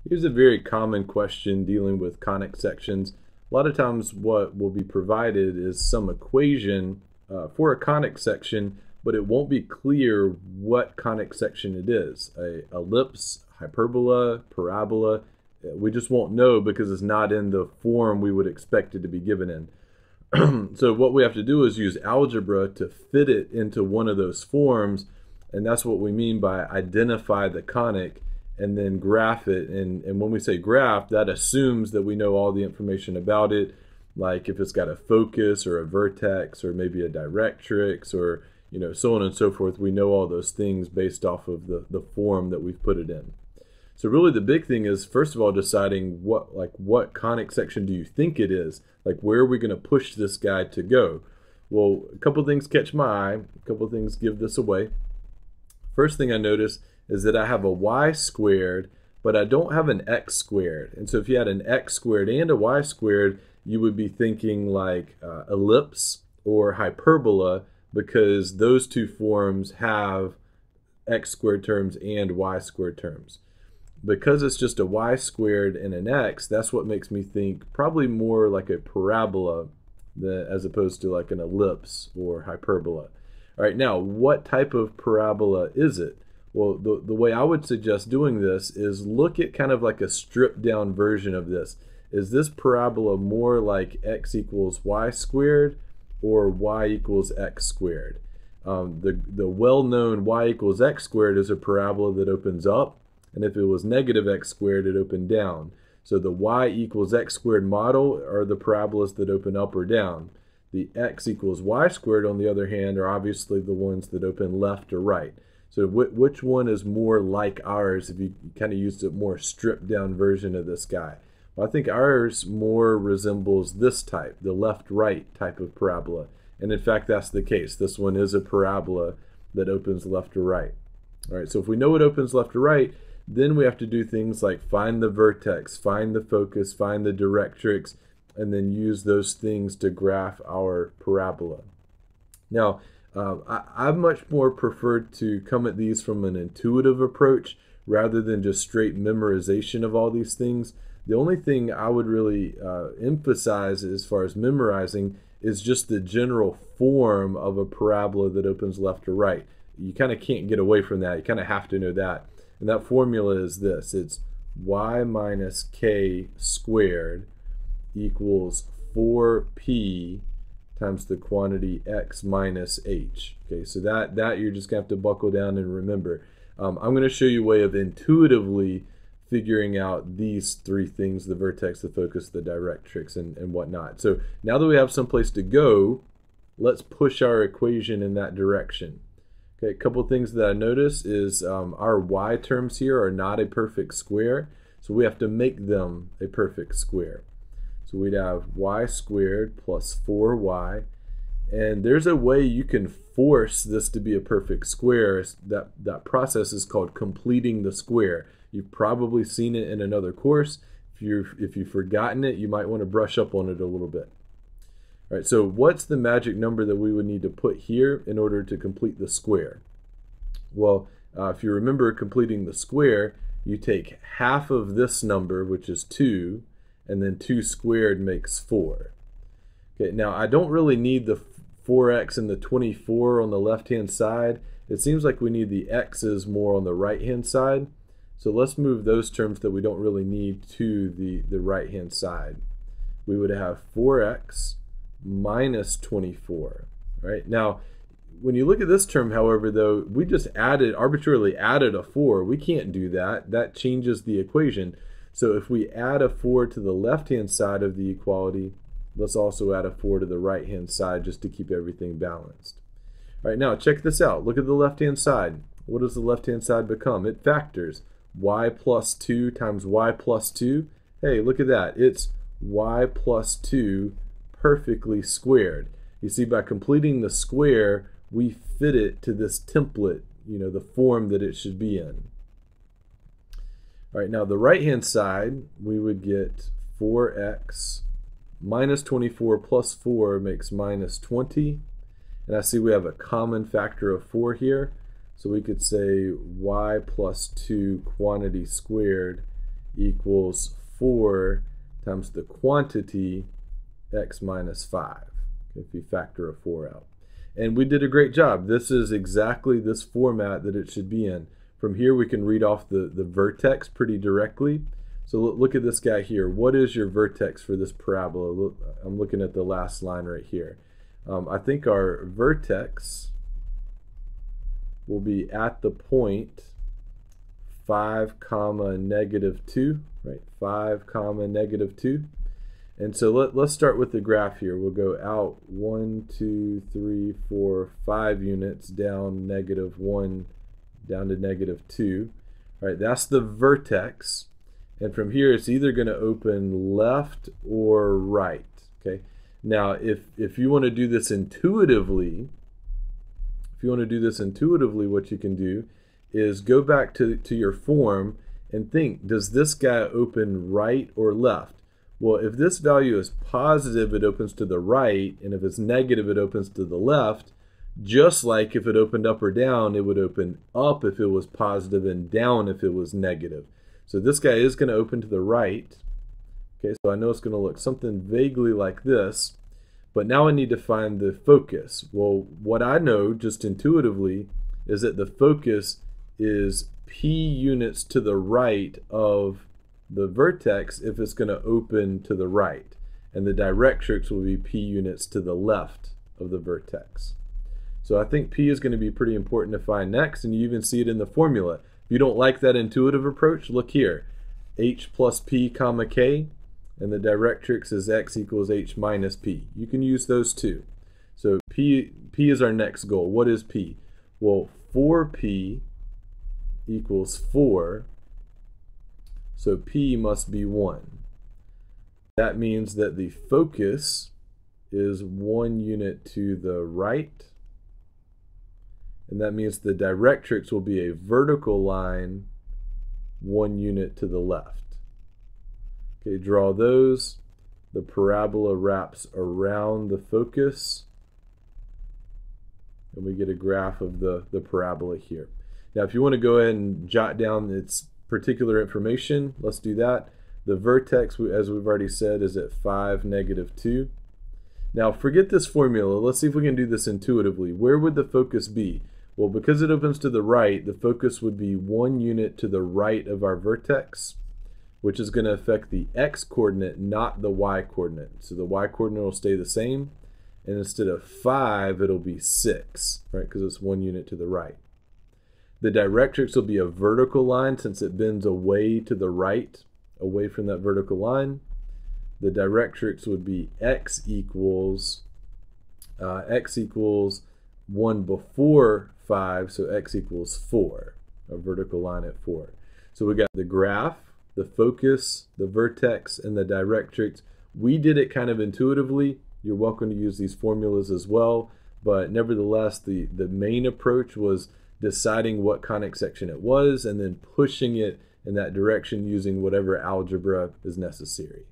Here's a very common question dealing with conic sections. A lot of times what will be provided is some equation for a conic section, but it won't be clear what conic section it is. A ellipse, hyperbola, parabola, we just won't know because it's not in the form we would expect it to be given in. So what we have to do is use algebra to fit it into one of those forms, and that's what we mean by identify the conic and then graph it. And when we say graph, that assumes that we know all the information about it, like if it's got a focus or a vertex or maybe a directrix or so on and so forth. We know all those things based off of the form that we've put it in. So really the big thing is, first of all, deciding what conic section do you think it is? Like, where are we going to push this guy to go? Well, a couple things catch my eye. A couple things give this away. First thing I notice is that I have a y squared, but I don't have an x squared. And so if you had an x squared and a y squared, you would be thinking like ellipse or hyperbola, because those two forms have x squared terms and y squared terms. Because it's just a y squared and an x, that's what makes me think probably more like a parabola as opposed to like an ellipse or hyperbola. All right, now what type of parabola is it? Well, the way I would suggest doing this is look at kind of like a stripped down version of this. Is this parabola more like x equals y squared or y equals x squared? The well-known y equals x squared is a parabola that opens up, and if it was negative x squared, it opened down. So the y equals x squared model are the parabolas that open up or down. The x equals y squared, on the other hand, are obviously the ones that open left or right. So which one is more like ours if you kind of used a more stripped down version of this guy? Well, I think ours more resembles this type, the left-right type of parabola. And in fact, that's the case. This one is a parabola that opens left or right. All right, so if we know it opens left or right, then we have to do things like find the vertex, find the focus, find the directrix, and then use those things to graph our parabola. Now, I much more preferred to come at these from an intuitive approach rather than just straight memorization of all these things. The only thing I would really emphasize as far as memorizing is just the general form of a parabola that opens left or right. You kind of can't get away from that. You kind of have to know that. And that formula is this. It's y minus k squared equals 4p times the quantity x minus h. Okay, so that you're just going to have to buckle down and remember. I'm going to show you a way of intuitively figuring out these three things: the vertex, the focus, the directrix, and whatnot. So now that we have some place to go, let's push our equation in that direction. Okay, a couple things that I notice is our y terms here are not a perfect square, so we have to make them a perfect square. So we'd have y squared plus 4y, and there's a way you can force this to be a perfect square. That process is called completing the square. You've probably seen it in another course. If you've forgotten it, you might want to brush up on it a little bit. All right, so what's the magic number that we would need to put here in order to complete the square? Well, if you remember completing the square, you take half of this number, which is 2, and then 2 squared makes 4. Okay, now I don't really need the 4x and the 24 on the left-hand side. It seems like we need the x's more on the right-hand side. So let's move those terms that we don't really need to the right-hand side. We would have 4x minus 24. Right? Now, when you look at this term, however, though, we just arbitrarily added a 4. We can't do that. That changes the equation. So if we add a 4 to the left-hand side of the equality, let's also add a 4 to the right-hand side just to keep everything balanced. All right, now check this out. Look at the left-hand side. What does the left-hand side become? It factors. Y plus 2 times y plus 2. Hey, look at that. It's y plus 2 perfectly squared. You see, by completing the square, we fit it to this template, the form that it should be in. All right, now the right-hand side, we would get 4x minus 24 plus 4 makes minus 20. And I see we have a common factor of 4 here. So we could say y plus 2 quantity squared equals 4 times the quantity x minus 5, if you factor a 4 out. And we did a great job. This is exactly this format that it should be in. From here we can read off the vertex pretty directly. So look at this guy here. What is your vertex for this parabola? Look, I'm looking at the last line right here. I think our vertex will be at the point 5 comma negative 2, right? 5 comma negative 2. And so let's start with the graph here. We'll go out 1, 2, 3, 4, 5 units down -1 down to -2. All right, that's the vertex. And from here, it's either going to open left or right. Okay. Now, if you want to do this intuitively, what you can do is go back to your form and think, does this guy open right or left? Well, if this value is positive, it opens to the right, and if it's negative, it opens to the left. Just like if it opened up or down, it would open up if it was positive and down if it was negative. So this guy is going to open to the right. Okay, so I know it's going to look something vaguely like this, but now I need to find the focus. Well, what I know just intuitively is that the focus is p units to the right of the vertex if it's going to open to the right, and the directrix will be p units to the left of the vertex. So I think p is going to be pretty important to find next, and you even see it in the formula. If you don't like that intuitive approach, look here. H plus p comma k, and the directrix is x equals h minus p. You can use those too. So p is our next goal. What is p? Well, 4p equals 4, so p must be 1. That means that the focus is 1 unit to the right, and that means the directrix will be a vertical line 1 unit to the left. Okay, draw those. The parabola wraps around the focus, and we get a graph of the parabola here. Now, if you want to go ahead and jot down its particular information, let's do that. The vertex, as we've already said, is at 5, -2. Now, forget this formula. Let's see if we can do this intuitively. Where would the focus be? Well, because it opens to the right, the focus would be 1 unit to the right of our vertex, which is going to affect the x-coordinate, not the y-coordinate. So the y-coordinate will stay the same, and instead of 5, it'll be 6, right? Because it's 1 unit to the right. The directrix will be a vertical line since it bends away to the right, away from that vertical line. The directrix would be x equals 1 before 5, so x equals 4, a vertical line at 4. So we got the graph, the focus, the vertex, and the directrix. We did it kind of intuitively. You're welcome to use these formulas as well, but nevertheless, the main approach was deciding what conic section it was and then pushing it in that direction using whatever algebra is necessary.